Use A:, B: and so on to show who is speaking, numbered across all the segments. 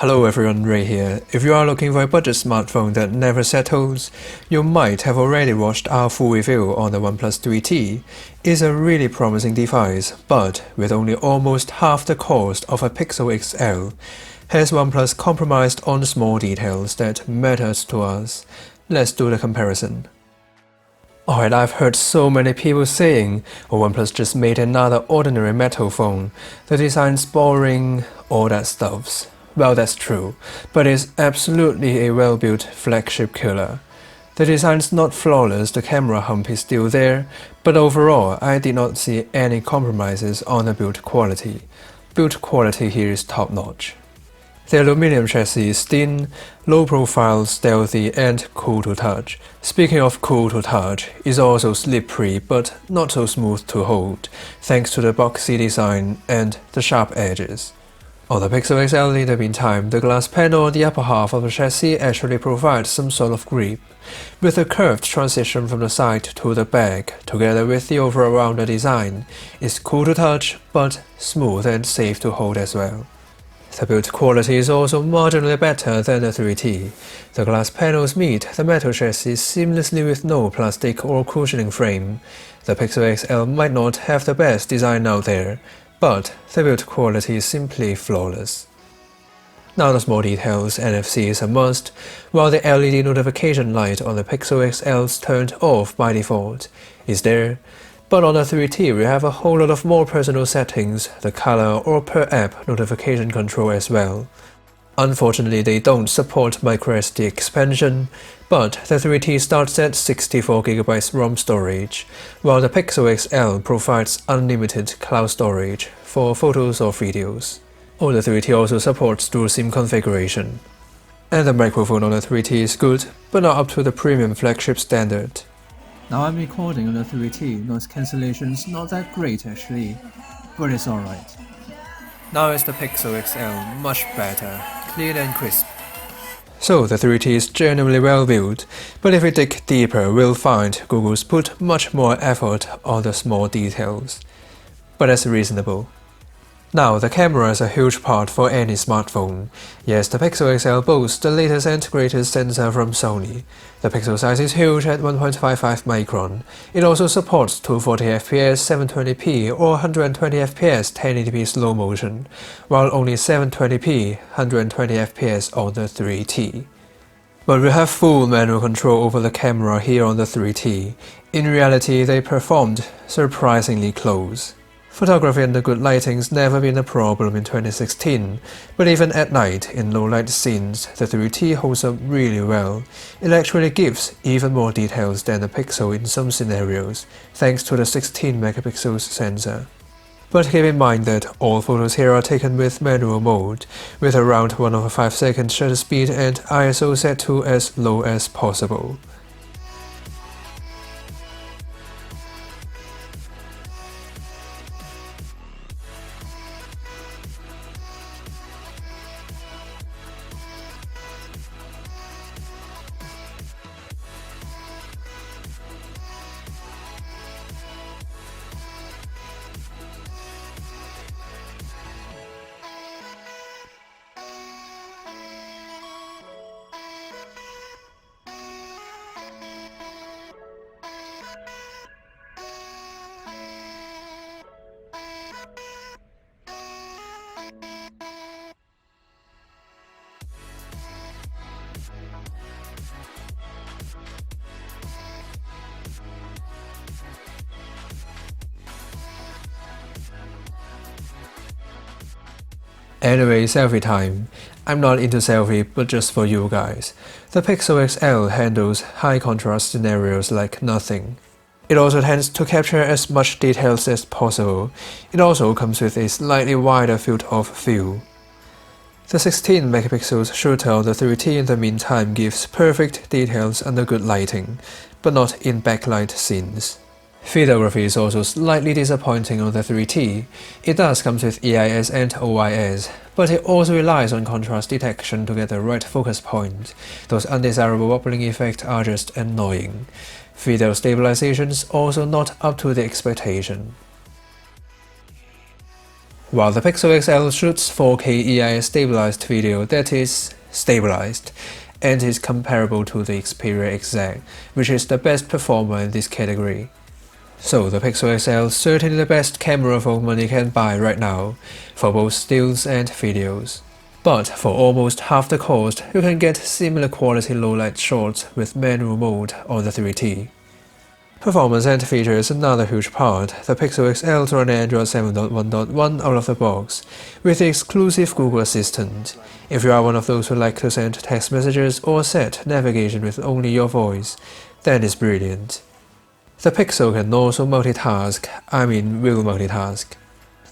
A: Hello everyone, Ray here. If you are looking for a budget smartphone that never settles, you might have already watched our full review on the OnePlus 3T. It's a really promising device, but with only almost half the cost of a Pixel XL. Has OnePlus compromised on small details that matters to us? Let's do the comparison. Alright, I've heard so many people saying, OnePlus just made another ordinary metal phone. The design's boring, all that stuffs. Well, that's true, but it's absolutely a well-built flagship killer. The design's not flawless, the camera hump is still there, but overall I did not see any compromises on the build quality. Build quality here is top-notch. The aluminum chassis is thin, low-profile, stealthy, and cool to touch. Speaking of cool to touch, it's also slippery but not so smooth to hold, thanks to the boxy design and the sharp edges. On the Pixel XL in the meantime, the glass panel on the upper half of the chassis actually provides some sort of grip, with a curved transition from the side to the back, together with the overall rounder design. It's cool to touch, but smooth and safe to hold as well. The build quality is also marginally better than the 3T. The glass panels meet the metal chassis seamlessly with no plastic or cushioning frame. The Pixel XL might not have the best design out there, but the build quality is simply flawless. Now the small details, NFC is a must, while the LED notification light on the Pixel XL is turned off by default. It's there, but on the 3T we have a whole lot of more personal settings, the color or per app notification control as well. Unfortunately, they don't support microSD expansion, but the 3T starts at 64GB ROM storage, while the Pixel XL provides unlimited cloud storage for photos or videos. The 3T also supports dual SIM configuration. And the microphone on the 3T is good, but not up to the premium flagship standard.
B: Now I'm recording on the 3T, noise cancellation's not that great actually, but it's alright.
A: Now it's the Pixel XL, much better, clean and crisp. So the 3T is genuinely well built, but if we dig deeper we'll find Google's put much more effort on the small details. But that's reasonable. Now the camera is a huge part for any smartphone. Yes, the Pixel XL boasts the latest and greatest sensor from Sony. The pixel size is huge at 1.55 micron. It also supports 240fps 720p or 120fps 1080p slow motion, while only 720p 120fps on the 3T. But we have full manual control over the camera here on the 3T. In reality, they performed surprisingly close. Photography and the good lighting's never been a problem in 2016, but even at night, in low-light scenes, the 3T holds up really well. It actually gives even more details than the Pixel in some scenarios, thanks to the 16MP sensor. But keep in mind that all photos here are taken with manual mode, with around 1/5 shutter speed and ISO set to as low as possible. Anyway, selfie time. I'm not into selfie, but just for you guys. The Pixel XL handles high contrast scenarios like nothing. It also tends to capture as much details as possible. It also comes with a slightly wider field of view. The 16MP shooter on the 3T in the meantime gives perfect details under good lighting, but not in backlight scenes. Videography is also slightly disappointing on the 3T. It does come with EIS and OIS, but it also relies on contrast detection to get the right focus point. Those undesirable wobbling effects are just annoying. Video stabilization is also not up to the expectation. while the Pixel XL shoots 4K EIS stabilized video that is stabilized, and is comparable to the Xperia XZ, which is the best performer in this category. So the Pixel XL is certainly the best camera phone money can buy right now, for both stills and videos. But for almost half the cost, you can get similar quality low-light shots with manual mode on the 3T. Performance and features another huge part. The Pixel XL runs Android 7.1.1 out of the box, with the exclusive Google Assistant. If you are one of those who like to send text messages or set navigation with only your voice, then it's brilliant. The Pixel can also multitask, will multitask.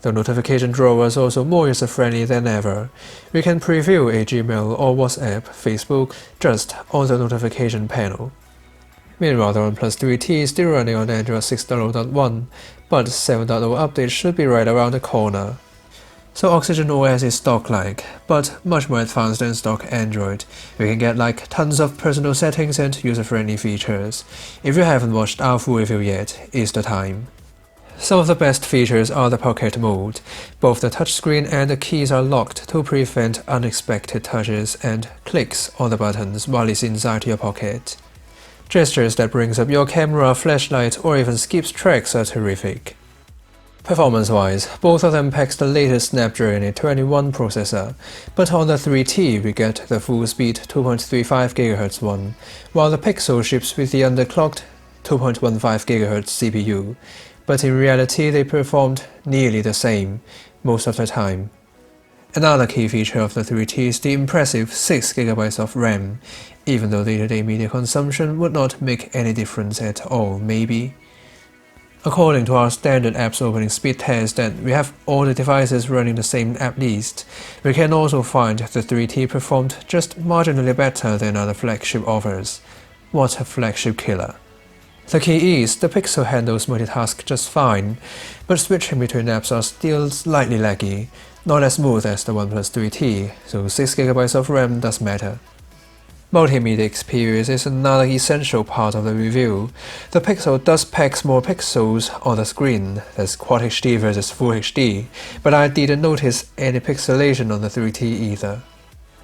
A: The notification drawer is also more user-friendly than ever. We can preview a Gmail or WhatsApp, Facebook just on the notification panel. Meanwhile, the OnePlus 3T is still running on Android 6.0.1, but 7.0 update should be right around the corner. So Oxygen OS is stock-like, but much more advanced than stock Android. We can get tons of personal settings and user-friendly features. If you haven't watched our full review yet, it's the time. Some of the best features are the pocket mode. Both the touchscreen and the keys are locked to prevent unexpected touches and clicks on the buttons while it's inside your pocket. Gestures that brings up your camera, flashlight, or even skips tracks are terrific. Performance-wise, both of them pack the latest Snapdragon 821 processor, but on the 3T we get the full-speed 2.35 GHz one, while the Pixel ships with the underclocked 2.15 GHz CPU, but in reality they performed nearly the same most of the time. Another key feature of the 3T is the impressive 6GB of RAM, even though day-to-day media consumption would not make any difference at all, maybe. According to our standard apps opening speed test that we have all the devices running the same app list, we can also find the 3T performed just marginally better than other flagship offers. What a flagship killer! The key is the Pixel handles multitask just fine, but switching between apps are still slightly laggy, not as smooth as the OnePlus 3T, so 6GB of RAM does matter. Multimedia experience is another essential part of the review. The Pixel does pack more pixels on the screen, that's Quad HD versus Full HD, but I didn't notice any pixelation on the 3T either.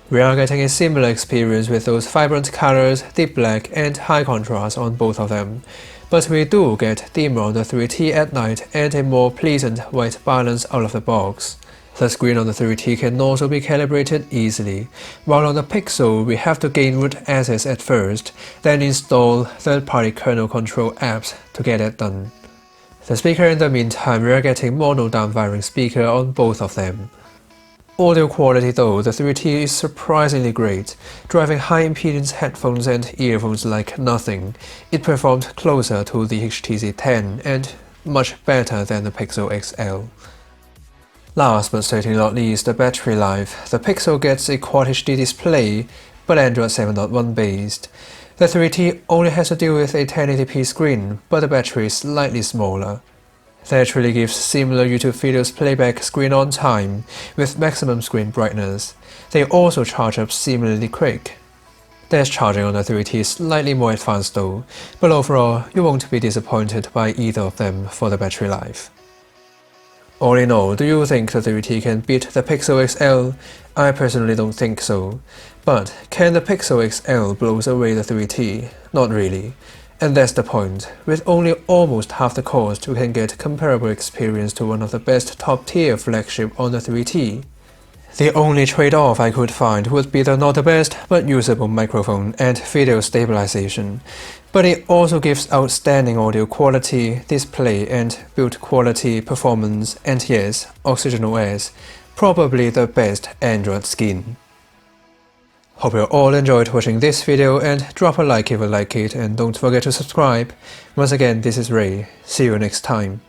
A: We are getting a similar experience with those vibrant colors, deep black, and high contrast on both of them, but we do get dimmer on the 3T at night and a more pleasant white balance out of the box. The screen on the 3T can also be calibrated easily, while on the Pixel we have to gain root access at first, then install third-party kernel control apps to get it done. The speaker in the meantime, we are getting mono down-wiring speaker on both of them. Audio quality though, the 3T is surprisingly great, driving high-impedance headphones and earphones like nothing. It performed closer to the HTC 10 and much better than the Pixel XL. Last but certainly not least, the battery life. The Pixel gets a Quad HD display, but Android 7.1 based. The 3T only has to deal with a 1080p screen, but the battery is slightly smaller. That really gives similar YouTube videos playback screen on time, with maximum screen brightness. They also charge up similarly quick. Dash charging on the 3T is slightly more advanced though, but overall you won't be disappointed by either of them for the battery life. All in all, do you think the 3T can beat the Pixel XL? I personally don't think so. But can the Pixel XL blow away the 3T? Not really. And that's the point. With only almost half the cost, we can get comparable experience to one of the best top-tier flagship on the 3T. The only trade-off I could find would be the not the best but usable microphone and video stabilization, but it also gives outstanding audio quality, display and build quality, performance, and yes, Oxygen OS, probably the best Android skin. Hope you all enjoyed watching this video and drop a like if you like it and don't forget to subscribe. Once again, this is Ray. See you next time.